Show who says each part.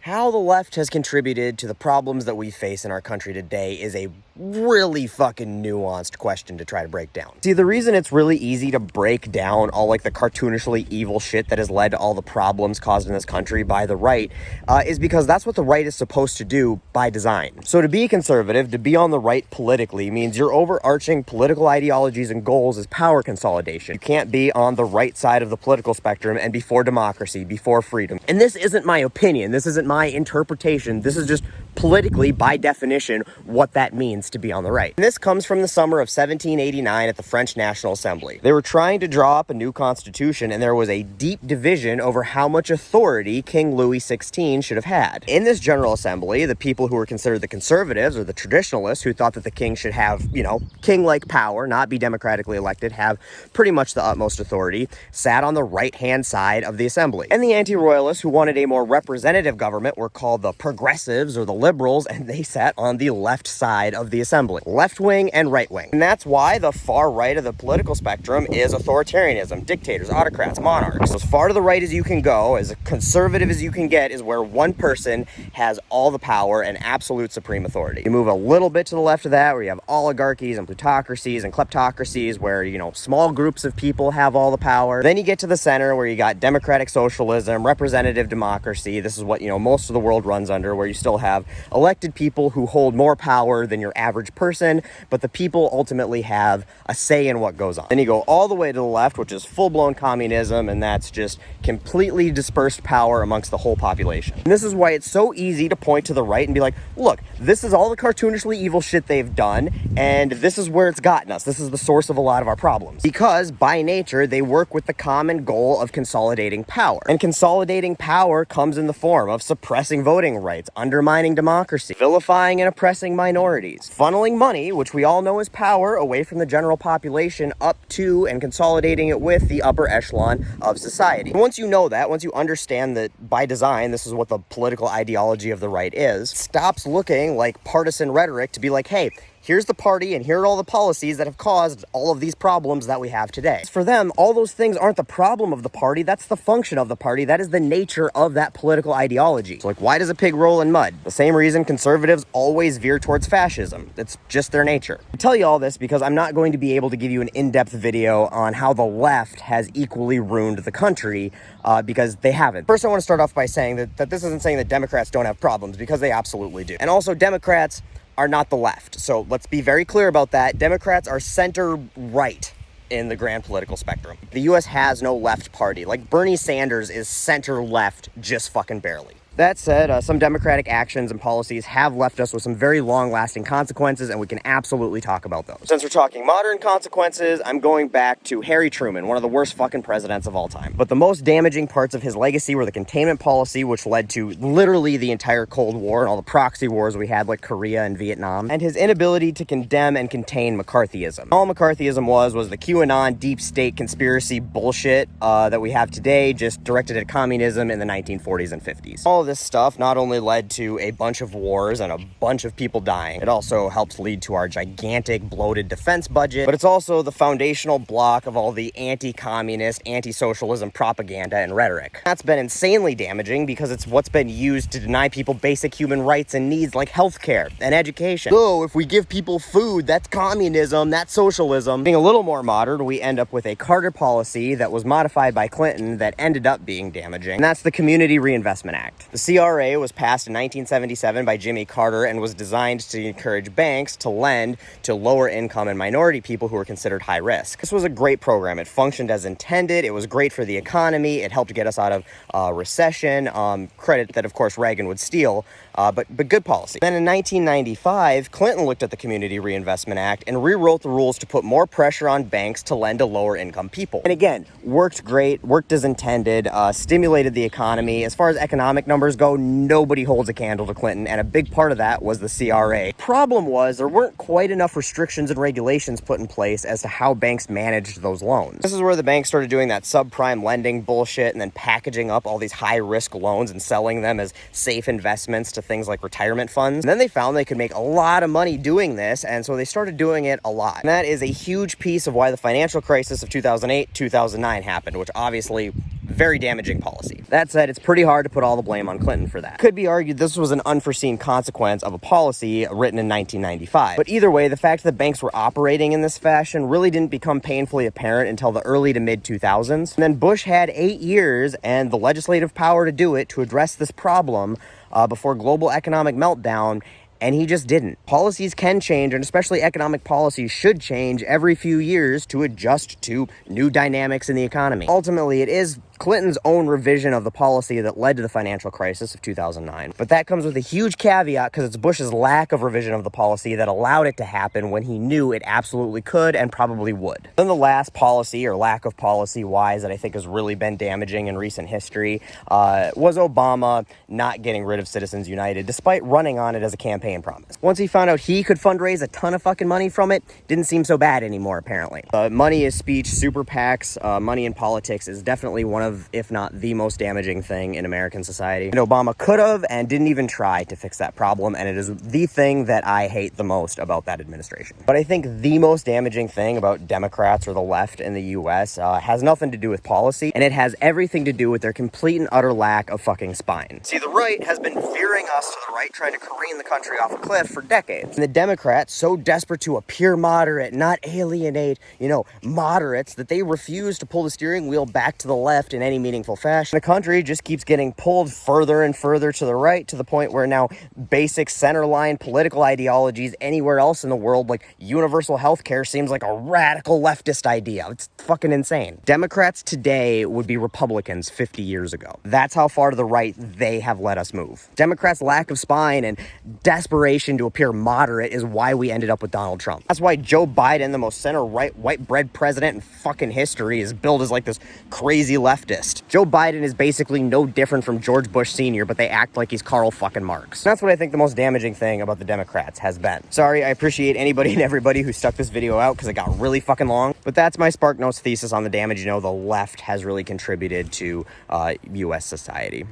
Speaker 1: How the left has contributed to the problems that we face in our country today is a really fucking nuanced question to try to break down. See, the reason it's really easy to break down all like the cartoonishly evil shit that has led to all the problems caused in this country by the right is because that's what the right is supposed to do by design. So to be conservative, to be on the right politically, means your overarching political ideologies and goals is power consolidation. You can't be on the right side of the political spectrum and be for democracy, be for freedom. And this isn't my opinion. This isn't my interpretation. This is just politically, by definition, what that means to be on the right. And this comes from the summer of 1789 at the French National Assembly. They were trying to draw up a new constitution, and there was a deep division over how much authority King Louis XVI should have had. In this General Assembly, the people who were considered the conservatives or the traditionalists, who thought that the king should have, king-like power, not be democratically elected, have pretty much the utmost authority, sat on the right-hand side of the assembly. And the anti-royalists, who wanted a more representative government, were called the progressives or the liberals, and they sat on the left side of the assembly. Left wing and right wing. And that's why the far right of the political spectrum is authoritarianism, dictators, autocrats, monarchs. As far to the right as you can go, as conservative as you can get, is where one person has all the power and absolute supreme authority. You move a little bit to the left of that, where you have oligarchies and plutocracies and kleptocracies, where, small groups of people have all the power. Then you get to the center, where you got democratic socialism, representative democracy. This is what, most of the world runs under, where you still have elected people who hold more power than your average person, but the people ultimately have a say in what goes on. Then you go all the way to the left, which is full-blown communism, and that's just completely dispersed power amongst the whole population. And this is why it's so easy to point to the right and be like, look, this is all the cartoonishly evil shit they've done, and this is where it's gotten us. This is the source of a lot of our problems. Because, by nature, they work with the common goal of consolidating power. And consolidating power comes in the form of suppressing voting rights, undermining democracy, vilifying and oppressing minorities, funneling money, which we all know is power, away from the general population up to and consolidating it with the upper echelon of society. And once you know that, once you understand that by design, this is what the political ideology of the right is, it stops looking like partisan rhetoric to be like, hey, here's the party, and here are all the policies that have caused all of these problems that we have today. For them, all those things aren't the problem of the party, that's the function of the party, that is the nature of that political ideology. So why does a pig roll in mud? The same reason conservatives always veer towards fascism. It's just their nature. I tell you all this because I'm not going to be able to give you an in-depth video on how the left has equally ruined the country, because they haven't. First, I want to start off by saying that this isn't saying that Democrats don't have problems, because they absolutely do. And also, Democrats are not the left. So let's be very clear about that. Democrats are center-right in the grand political spectrum. The U.S. has no left party. Like, Bernie Sanders is center-left just fucking barely. That said, some Democratic actions and policies have left us with some very long-lasting consequences, and we can absolutely talk about those. Since we're talking modern consequences, I'm going back to Harry Truman, one of the worst fucking presidents of all time. But the most damaging parts of his legacy were the containment policy, which led to literally the entire Cold War and all the proxy wars we had, like Korea and Vietnam, and his inability to condemn and contain McCarthyism. All McCarthyism was the QAnon deep state conspiracy bullshit that we have today, just directed at communism in the 1940s and 50s. All of this stuff not only led to a bunch of wars and a bunch of people dying, it also helps lead to our gigantic bloated defense budget, but it's also the foundational block of all the anti-communist, anti-socialism propaganda and rhetoric. That's been insanely damaging because it's what's been used to deny people basic human rights and needs like healthcare and education. So if we give people food, that's communism, that's socialism. Being a little more modern, we end up with a Carter policy that was modified by Clinton that ended up being damaging, and that's the Community Reinvestment Act. The CRA was passed in 1977 by Jimmy Carter and was designed to encourage banks to lend to lower income and minority people who were considered high risk. This was a great program. It functioned as intended. It was great for the economy. It helped get us out of recession, credit that, of course, Reagan would steal, but good policy. Then in 1995, Clinton looked at the Community Reinvestment Act and rewrote the rules to put more pressure on banks to lend to lower income people. And again, worked great, worked as intended, stimulated the economy. As far as economic numbers go, nobody holds a candle to Clinton, and a big part of that was the CRA. Problem was, there weren't quite enough restrictions and regulations put in place as to how banks managed those loans. This is where the banks started doing that subprime lending bullshit and then packaging up all these high-risk loans and selling them as safe investments to things like retirement funds. And then they found they could make a lot of money doing this, and so they started doing it a lot. And that is a huge piece of why the financial crisis of 2008-2009 happened, which obviously Very damaging policy. That said, it's pretty hard to put all the blame on Clinton for that. Could be argued this was an unforeseen consequence of a policy written in 1995. But either way, the fact that banks were operating in this fashion really didn't become painfully apparent until the early to mid 2000s. And then Bush had 8 years and the legislative power to do it, to address this problem before global economic meltdown. And he just didn't. Policies can change, and especially economic policies should change every few years to adjust to new dynamics in the economy. Ultimately, it is Clinton's own revision of the policy that led to the financial crisis of 2009. But that comes with a huge caveat, because it's Bush's lack of revision of the policy that allowed it to happen when he knew it absolutely could and probably would. Then the last policy, or lack of policy-wise, that I think has really been damaging in recent history was Obama not getting rid of Citizens United, despite running on it as a campaign promise. Once he found out he could fundraise a ton of fucking money from it, didn't seem so bad anymore, apparently. Money is speech, super PACs, money in politics is definitely one of, if not the most damaging thing in American society. And Obama could have and didn't even try to fix that problem, and it is the thing that I hate the most about that administration. But I think the most damaging thing about Democrats or the left in the US has nothing to do with policy, and it has everything to do with their complete and utter lack of fucking spine. See, the right has been veering us to the right, trying to careen the country off a cliff for decades. And the Democrats, so desperate to appear moderate, not alienate, moderates, that they refuse to pull the steering wheel back to the left in any meaningful fashion. The country just keeps getting pulled further and further to the right, to the point where now basic centerline political ideologies anywhere else in the world, like universal health care, seems like a radical leftist idea. It's fucking insane. Democrats today would be Republicans 50 years ago. That's how far to the right they have let us move. Democrats' lack of spine and desperation to appear moderate is why we ended up with Donald Trump. That's why Joe Biden, the most center-right white bread president in fucking history, is billed as like this crazy leftist. Joe Biden is basically no different from George Bush Sr., but they act like he's Karl fucking Marx. That's what I think the most damaging thing about the Democrats has been. Sorry, I appreciate anybody and everybody who stuck this video out, because it got really fucking long, but that's my Spark Notes thesis on the damage the left has really contributed to U.S. society.